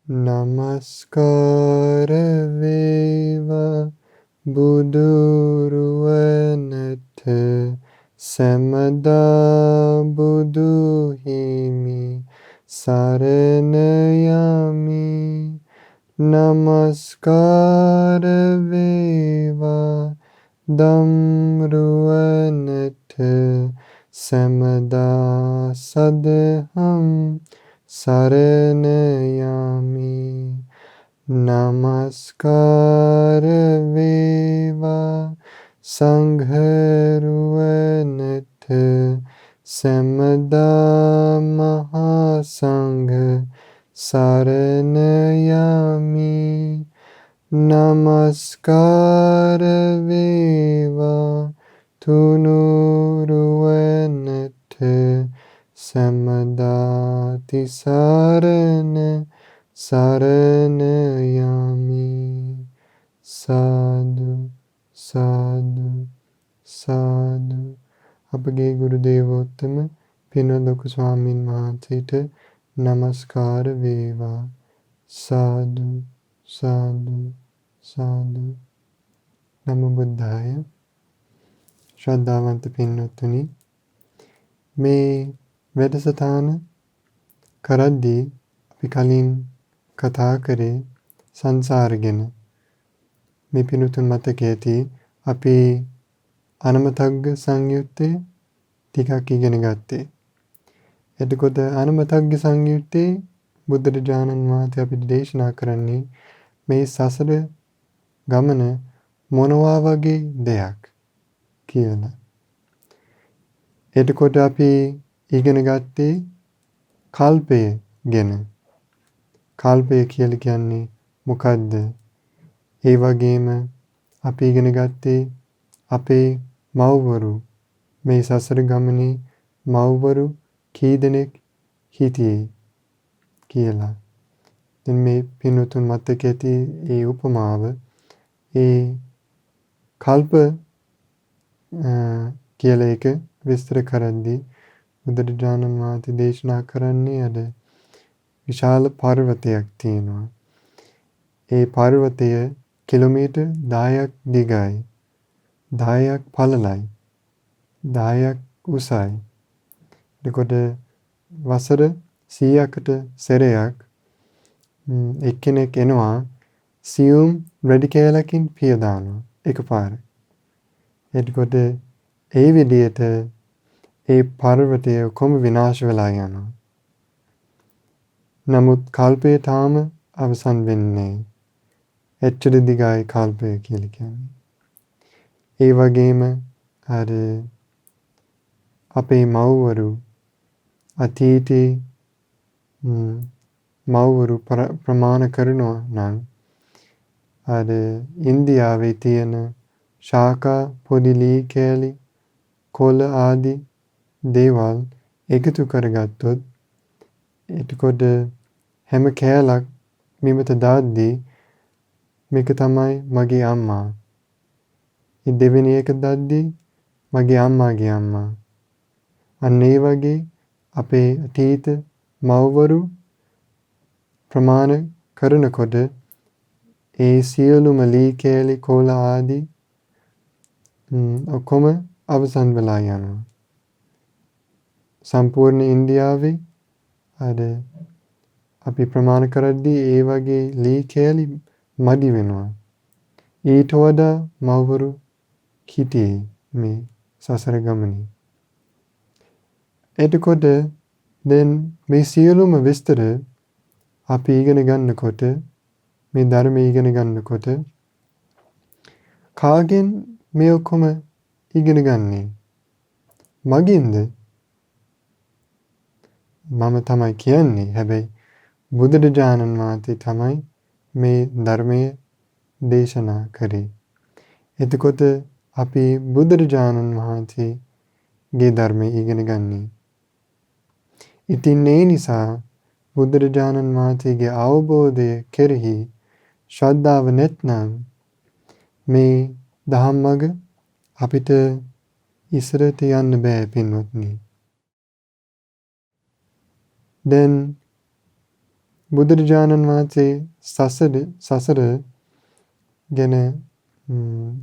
නමස්කාර වේවා බුදුරුවනට සැමදා බුදු හිමි සරණ යමි. නමස්කාර වේවා ධම්රුවනට සැමදා සදහම් සරණ යමි. නමස්කාර වේවා සංඝරුවනට සැමදා මහා සංඝ සරණ යමි. නමස්කාර වේවා තුනුරුවනට සැමදා තිසරණ සරණ යමි. සාදු සාදු සාදු. අපගේ ගුරු දේවෝත්තම පින්වත් ලොකු ස්වාමීන් වහන්සේට නමස්කාර වේවා. සාදු සාදු සාදු. නමෝ බුද්ධාය. ශ්‍රද්ධාවන්ත පින්වත්නි, මේ වැඩසටහන කරද්දී අපි කලින් කතා කරේ සංසාර ගැන. මේ පින්වතුන් මතක ඇති අපි අනමතග්ග සංයුත්තේ ටිකක් ඉගෙන ගත්තේ. එතකොට අනමතග්ග සංයුත්තේ බුදුරජාණන් වහන්සේ අපිට දේශනා කරන්නේ මේ සසර ගමන මොනවා වගේ දෙයක් කියලා. එතකොට අපි ඉගෙන ගත්තේ කල්පය ගැන. කල්පය කියලා කියන්නේ මොකද්ද? ඒ වගේම අපි ඉගෙන ගත්තේ අපේ මව්වරු මේ සසර ගමනේ මව්වරු කී දෙනෙක් හිටියේ කියලා. දැන් මේ පින්වතුන් මතක ඇති ඒ උපමාව ඒ කල්ප කියලා එක විස්තර කරද්දී බුදුරජාණන් වහන්සේ දේශනා කරන්නේ අද විශාල පර්වතයක් තියෙනවා. ඒ පර්වතය කිලෝමීටර් 10ක් දිගයි, 10ක් පළලයි, 10ක් උසයි. එතකොට වසර 100කට සැරයක් එක්කෙනෙක් එනවා සියුම් රෙදි කෑල්ලකින් පිය දානවා එකපාර. එතකොට ඒ විදිහට ඒ පර්වතය කොහොම විනාශ වෙලා යනවා. නමුත් කල්පය තාම අවසන් වෙන්නේ නැහැ. එච්චර දිගයි කල්පය කියලා කියන්නේ. ඒ වගේම අර අපේ මව්වරු අතීතේ මව්වරු ප්‍රමාණ කරනවා නම් අර ඉන්දියාවේ තියෙන ශාකා පොඩි ලී කෑලි කොළ ආදී දේවල් එකතු කරගත්තොත් එතකොට හැම කෑල්ලක් බිමට දාද්දී මේක තමයි මගේ අම්මා. ඒ දෙවෙනි එක දාද්දී මගේ අම්මාගේ අම්මා. අන්න ඒ වගේ අපේ අතීත මව්වරු ප්‍රමාණ කරනකොට ඒ සියලුම ලී කෑලි කොළ ආදී ඔක්කොම අවසන් වෙලා යනවා. සම්පූර්ණ ඉන්දියාවේ අර අපි ප්‍රමාණ කරද්දී ඒ වගේ ලී කෑලි මදි වෙනවා. ඊට වඩා මව්වරු හිටියේ මේ සසර ගමනේ. එතකොට දැන් මේ සියලුම විස්තර අපි ඉගෙන ගන්නකොට මේ ධර්මය ඉගෙන ගන්නකොට කාගෙන් මේ ඔක්කොම ඉගෙන ගන්නේ? මගින්ද? මම තමයි කියන්නේ. හැබැයි බුදුරජාණන් වහන්සේ තමයි මේ ධර්මය දේශනා කරේ. එතකොට අපි බුදුරජාණන් වහන්සේගේ ධර්මය ඉගෙන ගන්නේ. ඉතින් ඒ නිසා බුදුරජාණන් වහන්සේගේ අවබෝධය කෙරෙහි ශ්‍රද්ධාව නැත්නම් මේ ධම්මග අපිට ඉස්සරට යන්න බෑ පින්වත්නි. දැන් බුදුරජාණන් වහන්සේ සසර ගැන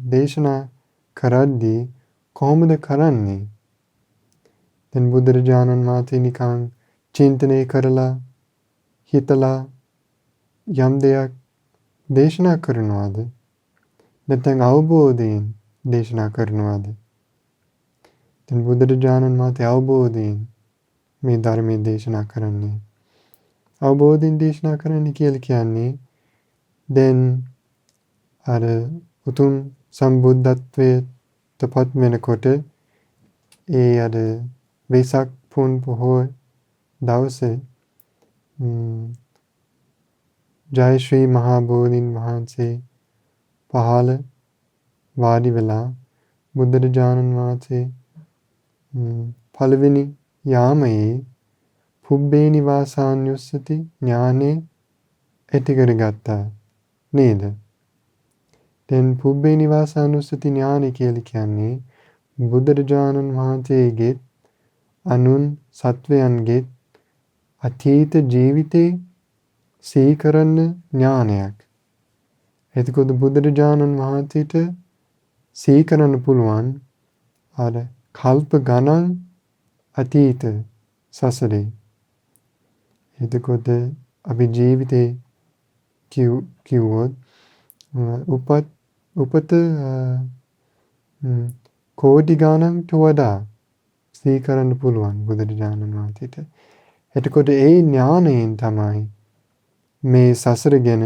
දේශනා කරද්දී කොහොමද කරන්නේ? දැන් බුදුරජාණන් වහන්සේ නිකන් චින්තනය කරලා හිතලා යම් දෙයක් දේශනා කරනවාද? නැත්නම් අවබෝධයෙන් දේශනා කරනවාද? දැන් බුදුරජාණන් වහන්සේ අවබෝධයෙන් මේ ධර්මයේ දේශනා කරන්නේ. අවබෝධයෙන් දේශනා කරන්න කියලා කියන්නේ දැන් අර උතුම් සම්බුද්ධත්වයට පත් වෙනකොට ඒ අර වෙසක් පුන් පොහොය දවසේ ජය ශ්‍රී මහා බෝධීන් වහන්සේ පහළ වාඩි වෙලා බුදුරජාණන් වහන්සේ පළවෙනි යාමයේ පුබ්බේ නිවාසානුස්සති ඥානෙ ඇති කරගත්තා නේද? දැන් පුබ්බේ නිවාසානුස්සති ඥානෙ කියලා කියන්නේ බුදුරජාණන් වහන්සේගේ අනුන් සත්වයන්ගේ අතීත ජීවිතේ සිහි කරන්න ඥානයක්. එතකොට බුදුරජාණන් වහන්සේට සිහි කරන්න පුළුවන් අර කල්ප ගණන් අතීත සසරේ. එතකොට අපි ජීවිතේ කිව්වොත් උපත කෝටි ගණන්ට වඩා සිහි කරන්න පුළුවන් බුදුරජාණන් වහන්සේට. එතකොට ඒ ඥානයෙන් තමයි මේ සසර ගැන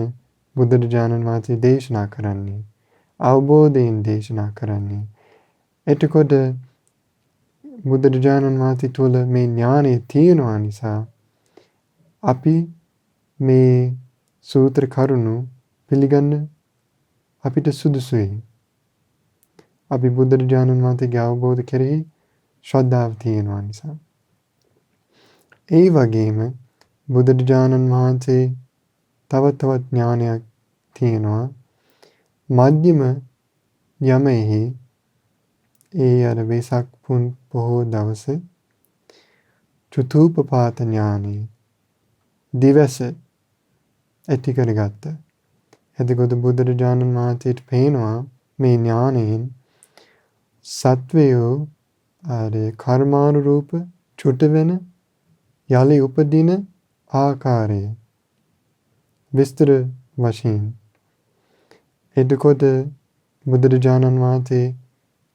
බුදුරජාණන් වහන්සේ දේශනා කරන්නේ. අවබෝධයෙන් දේශනා කරන්නේ. එතකොට බුදුරජාණන් වහන්සේ තුළ මේ ඥානය තියෙනවා නිසා අපි මේ සූත්‍ර කරුණු පිළිගන්න අපිට සුදුසුයි. අපි බුදුරජාණන් වහන්සේගේ අවබෝධ කෙරෙහි ශ්‍රද්ධාව තියෙනවා නිසා. ඒ වගේම බුදුරජාණන් වහන්සේ තවත් ඥානයක් තියෙනවා. මධ්‍යම යමෙහි ඒ අර වෙසක් පුන් පොහෝ දවසේ චතුූපපාත ඥානෙ දිවස ඇති කරගත්ත. එතකොට බුදුරජාණන් වහන්සේට පේනවා මේ ඥානයෙන් සත්වයෝ අර කර්මානුරූප චුත වෙන යලි උපදින ආකාරය විස්තර වශයෙන්. එතකොට බුදුරජාණන් වහන්සේ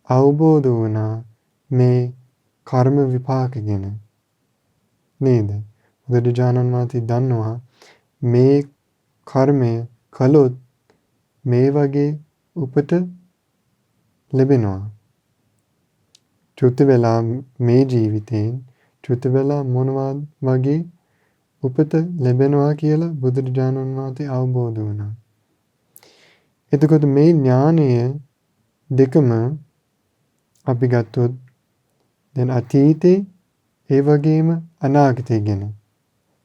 අවබෝධ වුණා මේ කර්ම විපාක ගැන නේද? බුදුරජාණන් වහන්සේ දන්නවා මේ කර්මය කළොත් මේ වගේ උපත ලැබෙනවා. චුත වෙලා මේ ජීවිතයෙන් චුත වෙලා මොනවා වගේ උපත ලැබෙනවා කියලා බුදුරජාණන් වහන්සේ අවබෝධ වුණා. එතකොට මේ ඥානය දෙකම අපි ගත්තොත් දැන් අතීතේ ඒ වගේම අනාගතේ ගැන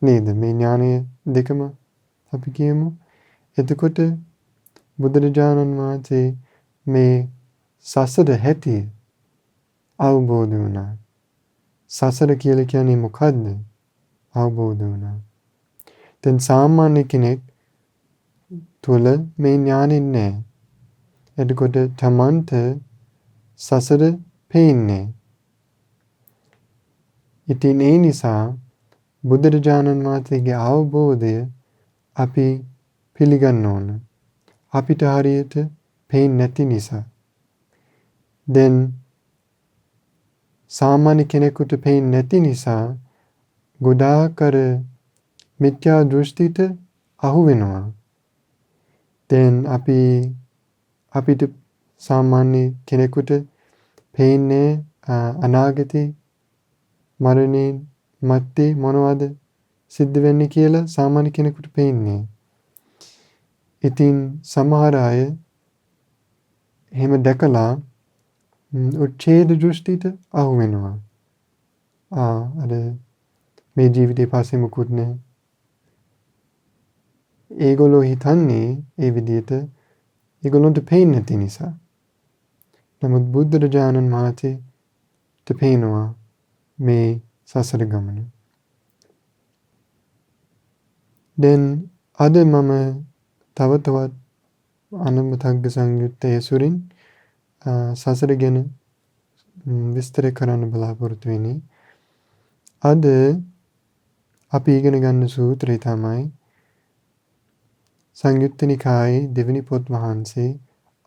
නේද? මේ ඥානය දෙකම අපි කියමු. එතකොට බුදුරජාණන් වහන්සේ මේ සසර හැටි අවබෝධ වුණා. සසර කියලා කියන්නේ මොකද්ද? අවබෝධ වුණා. දැන් සාමාන්‍ය කෙනෙක් තුළ මේ ඥානෙ නැහැ. එතකොට තමන්ට සසර පේන්නේ. ඉතින් ඒ නිසා බුදුරජාණන් වහන්සේගේ අවබෝධය අපි පිළිගන්න ඕන. අපිට හරියට පේන්නේ නැති නිසා. දැන් සාමාන්‍ය කෙනෙකුට පේන්නේ නැති නිසා ගොඩාක් අර මිත්‍යා දෘෂ්ටිට අහු වෙනවා. දැන් අපිට සාමාන්‍ය කෙනෙකුට පේන්නේ අනාගතේ මරණයෙන් මත්තේ මොනවද සිද්ධ වෙන්නේ කියලා සාමාන්‍ය කෙනෙකුට පේන්නේ. ඉතින් සමහර අය එහෙම දැකලා උච්ඡේද දෘෂ්ටියට අහු වෙනවා. අර මේ ජීවිතේ පස්සේ මුකුත් නැහැ. ඒගොල්ලෝ හිතන්නේ ඒ විදිහට ඒගොල්ලන්ට පේන්නේ නැති නිසා. නමුත් බුදුරජාණන් වහන්සේට පේනවා මේ සසර ගමන. දැන් අද මම තව තවත් අනමතග්ග සංයුත්තේ ඇසුරින් සසර ගැන විස්තර කරන්න බලාපොරොත්තු වෙන්නේ. අද අපි ඉගෙන ගන්න සූත්‍රය තමයි සංයුත්ත නිකායේ දෙවෙනි පොත් වහන්සේ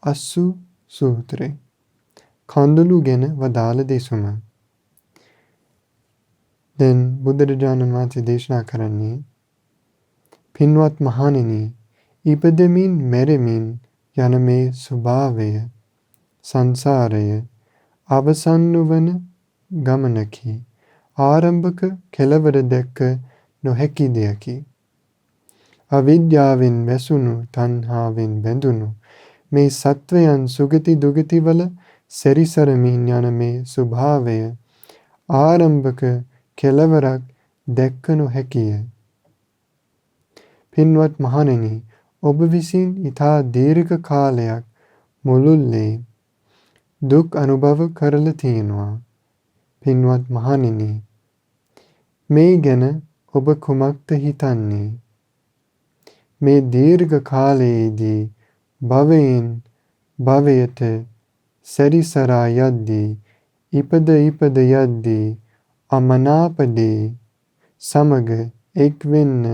අස්සු සූත්‍රය. කඳුළු ගැන වදාළ දෙසුම. දැන් බුදුරජාණන් වහන්සේ දේශනා කරන්නේ පින්වත් මහණෙනි, ඉපදෙමින් මැරෙමින් යන මේ ස්වභාවය සංසාරය අවසන් නොවන ගමනකි. ආරම්භක කෙළවර දැක්ක නොහැකි දෙයකි. අවිද්‍යාවෙන් වැසුණු තණ්හාවෙන් බැඳුණු මේ සත්වයන් සුගති දුගති වල සැරිසරමින් යන මේ ස්වභාවය ආරම්භක කෙළවරක් දැක්ක නොහැකිය. පින්වත් මහණෙනි, ඔබ විසින් ඊතා දීර්ඝ කාලයක් මුළුල්ලේ දුක් අනුභව කරලා තියෙනවා. පින්වත් මහණෙනි, මේ ගැන ඔබ කුමක්ද හිතන්නේ? මේ දීර්ඝ කාලයේදී භවයෙන් භවයට සැරිසරා යද්දී ඉපද යද්දී අමනාප දේ සමග එක්වෙන්න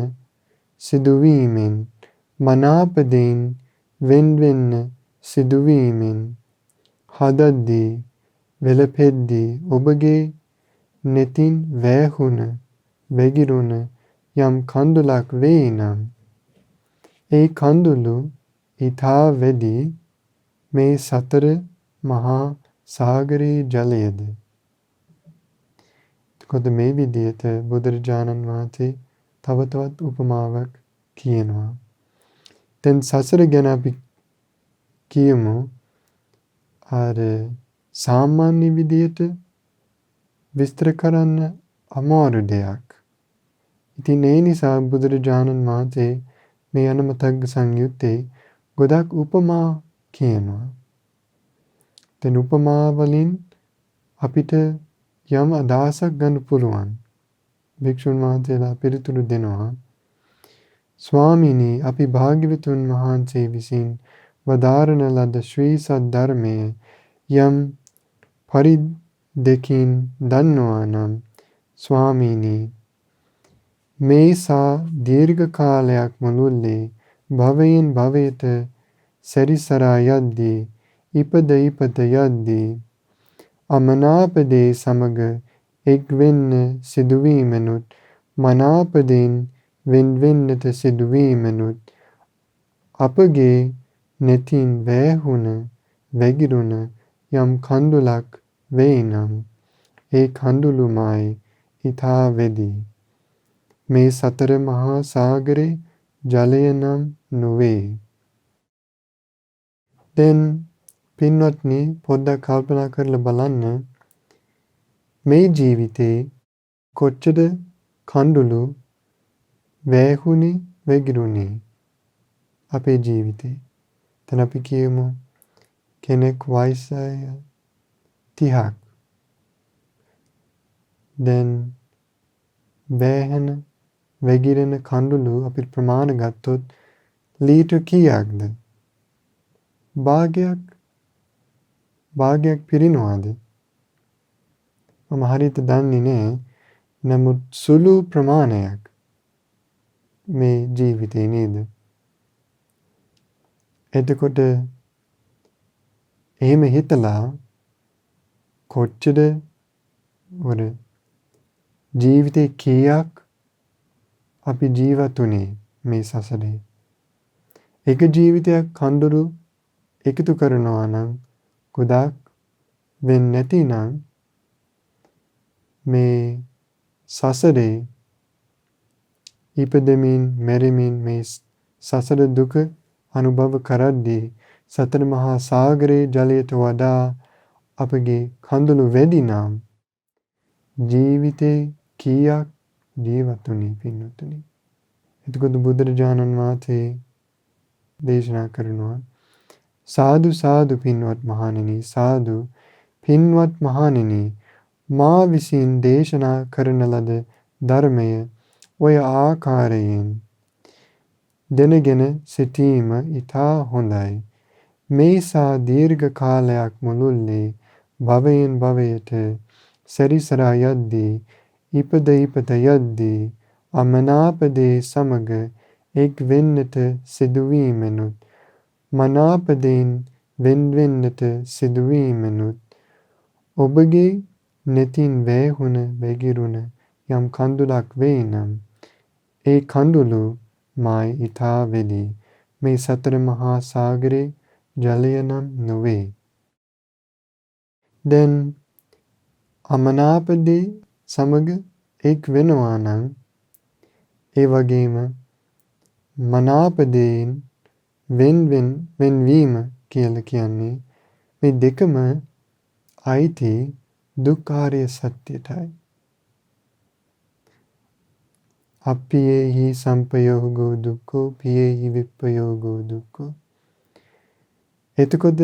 සිදුවීමෙන් මනාප දෙයින් වෙන්වෙන්න සිදුවීමෙන් හදද්දී වෙලපෙද්දී ඔබගේ නෙතින් වැහුණ වැగిරුණ යම් කඳුලක් වේ නම් ඒ කඳුළු ඊතා වැඩි මේ සතර මහා සාගරයේ ජලයද. එතකොට මේ විදිහට බුදුරජාණන් වහන්සේ තව තවත් උපමාවක් කියනවා. දැන් සසර ගැන අපි කියමු අර සාමාන්‍ය විදිහට විස්තර කරන්න අමාරු දෙයක්. ඉතින් ඒ නිසා බුදුරජාණන් වහන්සේ මේ අනමතග්ග සංයුත්තේ ගොඩක් උපමා කියනවා. දැන් උපමා වලින් අපිට යම් අදහසක් ගන්න පුළුවන්. භික්ෂුන් වහන්සේලා පිළිතුරු දෙනවා. ස්වාමීනි, අපි භාග්‍යවතුන් වහන්සේ විසින් වදාරන ලද ශ්‍රී සද්ධර්මය යම් පරිද්දකින් දන්නවා නම් ස්වාමීනි, මේසා දීර්ඝ කාලයක් මුළුල්ලේ භවයෙන් භවයට සැරිසරා යද්දී ඉපද යද්දී අමනාප දේ සමග එක්වෙන්න සිදුවීමනුත් මනාප දෙයින් වෙන්වෙන්නට සිදුවීමනුත් අපගේ නෙතින් වැහුණ වැగిරුණ යම් කඳුලක් වේ නම් ඒ කඳුළුමයි ඊතා වැඩි මේ සතර මහා සාගරේ ජලය නම් නොවේ. දැන් පින්වත්නි, පොඩ්ඩක් කල්පනා කරලා බලන්න මේ ජීවිතේ කොච්චර කඳුළු වැහුණේ වැగిරුණේ අපේ ජීවිතේ. දැන් අපි කියමු කෙනෙක් වයස 30ක්. දැන් වැහෙන වැగిරෙන කඳුළු අපි ප්‍රමාණ ගත්තොත් ලීටර් කීයක්ද? භාගයක් පිරිනවද? මම හරියට දන්නේ නැහැ. නමුත් සුළු ප්‍රමාණයක් මේ ජීවිතේ නේද? එතකොට එහෙම හිතලා කොච්චර වර ජීවිතේ කීයක් අපි ජීවත් වුණේ මේ සසරේ? එක ජීවිතයක් කඳුළු එකතු කරනවා නම් ගොඩක් වෙන්නේ නැතිනම් මේ සසරේ ඉපදෙමින් මැරෙමින් මේ සසර දුක අනුභව කරද්දී සතර මහා සාගරයේ ජලයට වඩා අපගේ කඳුළු වැඩි නම් ජීවිතේ කීයක් ජීවත් වුණේ පින්වතුනි? එතකොට බුදුරජාණන් වහන්සේ දේශනා කරනවා, සාදු සාදු පින්වත් මහණෙනි, සාදු පින්වත් මහණෙනි, මා විසින් දේශනා කරන ලද ධර්මය ඔය ආකාරයෙන් දැනගෙන සිටීම ඉතා හොඳයි. මේ සා දීර්ඝ කාලයක් මුළුල්ලේ භවයෙන් භවයට සැරිසරා යද්දී ඉපද යද්දී අමනාප දේ සමග එක් වෙන්නට සිදුවීමෙනුත් මනාප දෙයින් වෙන් වෙන්නට සිදුවීමෙනුත් ඔබගේ නෙතින් වැයහුන වැగిරුණ යම් කඳුලක් වෙයි නම් ඒ කඳුළු මයි ඉතා වෙලී. මේ සතර මහා සාගරේ ජලය නම් නොවේ. දැන් අමනාප දේ සමග එක් වෙනවා නම් ඒ වගේම මනාප දෙයින් වෙන්වීම කියලා කියන්නේ මේ දෙකම අයිති දුක්ඛාරය සත්‍යයටයි. අප්පියේහි සම්පයෝගෝ දුක්ඛෝ පියේහි විප්පයෝගෝ දුක්ඛෝ. එතකොට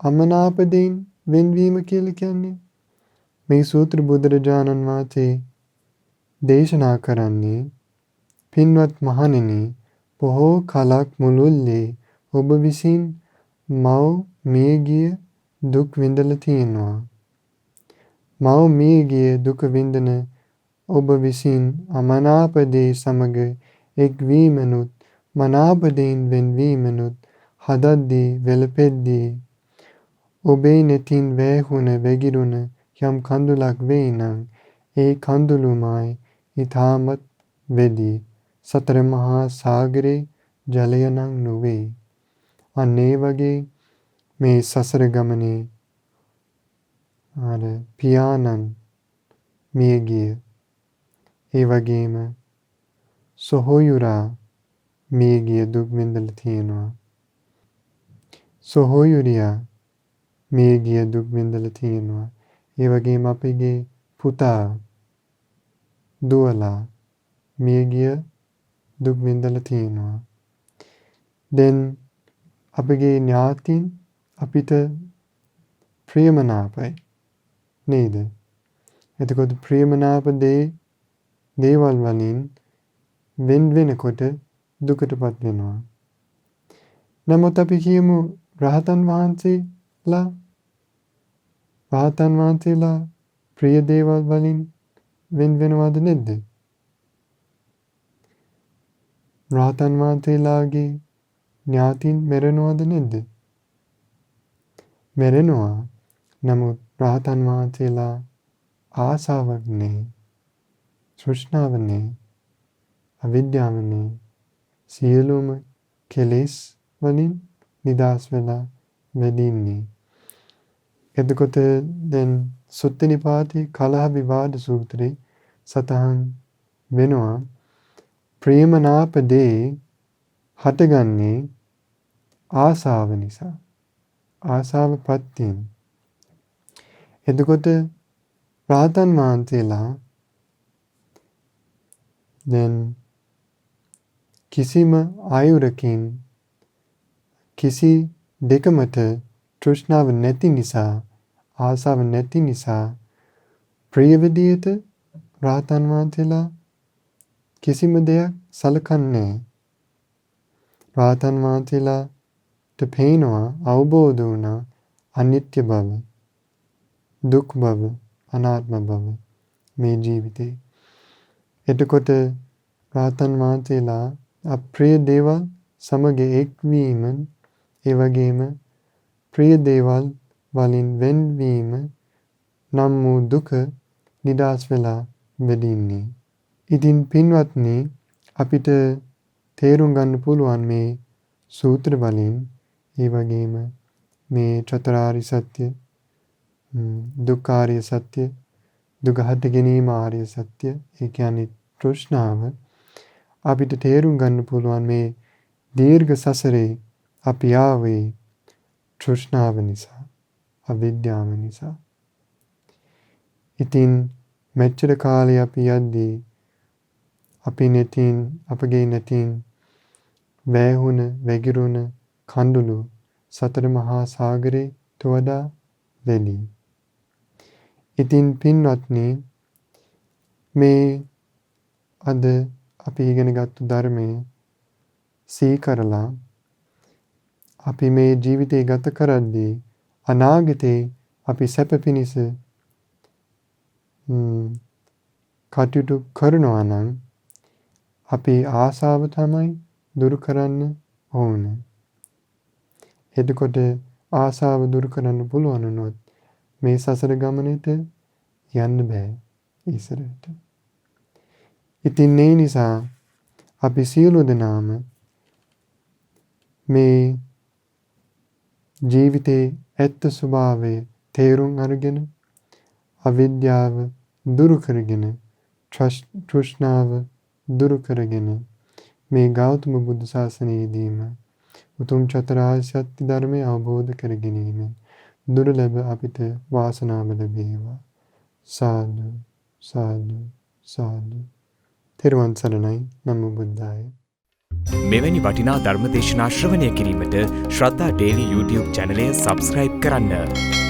අමනාප දෙයින් වෙන්වීම කියලා කියන්නේ මේ සූත්‍ර බුදුරජාණන් වහන්සේ දේශනා කරන්නේ පින්වත් මහණෙනි, බොහෝ කලක් මුළුල්ලේ ඔබ විසින් මව් මියගිය දුක් විඳලා තියෙනවා. මව් මියගිය දුක විඳින ඔබ විසින් අමනාප දේ සමග එක්වීමනුත් මනාප දෙයින් වෙන්වීමනුත් හදද්දී වැළපෙද්දී ඔබේ නෙතින් වැයහුන වැగిරුණ යම් කඳුලක් වෙයි නම් ඒ කඳුළුමයි ඊටමත් වෙදී සතර මහා සාගරේ ජලය නම් නොවේ. අන්න ඒ වගේ මේ සසර ගමනේ අර පියාණන් මියගිය ඒ වගේම සොහොයුරා මියගිය දුක් විඳලා තියෙනවා. සොහොයුරියා මියගිය දුක් විඳලා තියෙනවා. ඒ වගේම අපගේ පුතා දුවලා මියගිය දුක් විඳලා තියෙනවා. දැන් අපගේ ඥාතීන් අපිට ප්‍රියමනාපයි නේද? එතකොට ප්‍රියමනාප දේවල් වලින් වෙන වෙනකොට දුකටපත් වෙනවා. නමුත් අපි කියමු රහතන් වහන්සේලා ප්‍රිය දේවල් වලින් වෙන වෙනවද නැද්ද? රහතන් වහන්සේලාගේ ඥාතීන් මැරෙනවද නැද්ද? මැරෙනවා. නමුත් රහතන් වහන්සේලා ආසාවක් නැහැ. තෘෂ්ණාව නැහැ. අවිද්‍යාව නැහැ. සියලුම කෙලෙස් වලින් නිදහස් වෙලා වැඩින්නේ. එතකොට දැන් සුත්ත නිපාතේ කලහ විවාද සූත්‍රේ සතහන් වෙනවා ප්‍රේමනාප දේ හටගන්නේ ආසාව නිසා. ආසාව පත්‍යෙන්. එතකොට රහතන් වහන්සේලා දැන් කිසිම ආයුරකින් කිසි දෙකමට තෘෂ්ණාව නැති නිසා ආසාව නැති නිසා ප්‍රිය විදියට රහතන් වහන්සේලා කිසිම දෙයක් සලකන්නේ. රහතන් වහන්සේලාට පේනවා අවබෝධ වුණා අනිත්‍ය බව, දුක් බව, අනාත්ම බව මේ ජීවිතේ. එතකොට රහතන් වහන්සේලා අප්‍රිය දේවල් සමග එක්වීම ඒ වගේම ප්‍රිය දේවල් වලින් වෙන්වීම නම් වූ දුක නිදහස් වෙලා වෙදින්නේ. ඉතින් පින්වත්නි, අපිට තේරුම් ගන්න පුළුවන් මේ සූත්‍ර වලින් ඒ වගේම මේ චතුරාර්ය සත්‍ය, දුක්ඛාරය සත්‍ය, දුක හට ගැනීම ආර්ය සත්‍ය, ඒ කියන්නේ තෘෂ්ණාව අපිට තේරුම් ගන්න පුළුවන් මේ දීර්ඝ සසරේ අපි ආවේ තෘෂ්ණාව නිසා, අවිද්‍යාව නිසා. ඉතින් මෙච්චර කාලේ අපි යද්දී අපගේ නෙතින් වැයහුන වැగిරුණ කඳුළු සතර මහා සාගරේට වඩා වැඩි. ඉතින් පින්වත්නි, මේ අද අපි ඉගෙන ගත්තු ධර්මයේ සීකරලා අපි මේ ජීවිතය ගත කරද්දී අනාගතේ අපි සැප පිණිස කටයුතු කරනවා නම් අපේ ආසාව තමයි දුරු කරන්න ඕන. එතකොට ආසාව දුරු කරන්න පුළුවන් වුණොත් මේ සසර ගමනට යන්න බෑ ඉස්සරහට. ඉතින් ඒ නිසා අපි සියලු දෙනාම මේ ජීවිතේ ඇත්ත ස්වභාවය තේරුම් අරගෙන අවිද්‍යාව දුරු කරගෙන තෘෂ්ණාව දුරු කරගෙන මේ ගෞතම බුදු සාසනයේදීම උතුම් චතුරාර්ය සත්‍ය ධර්මය අවබෝධ කර ගැනීමෙන් දුර්ලභ අපිට වාසනාව ලැබේවා. සාදු සාදු සාදු. තෙරුවන් සරණයි. නමෝ බුද්ධාය. මෙවැනි වටිනා ධර්ම දේශනා ශ්‍රවණය කිරීමට ශ්‍රද්ධා ඩේලි YouTube චැනලය සබ්ස්ක්‍රයිබ් කරන්න.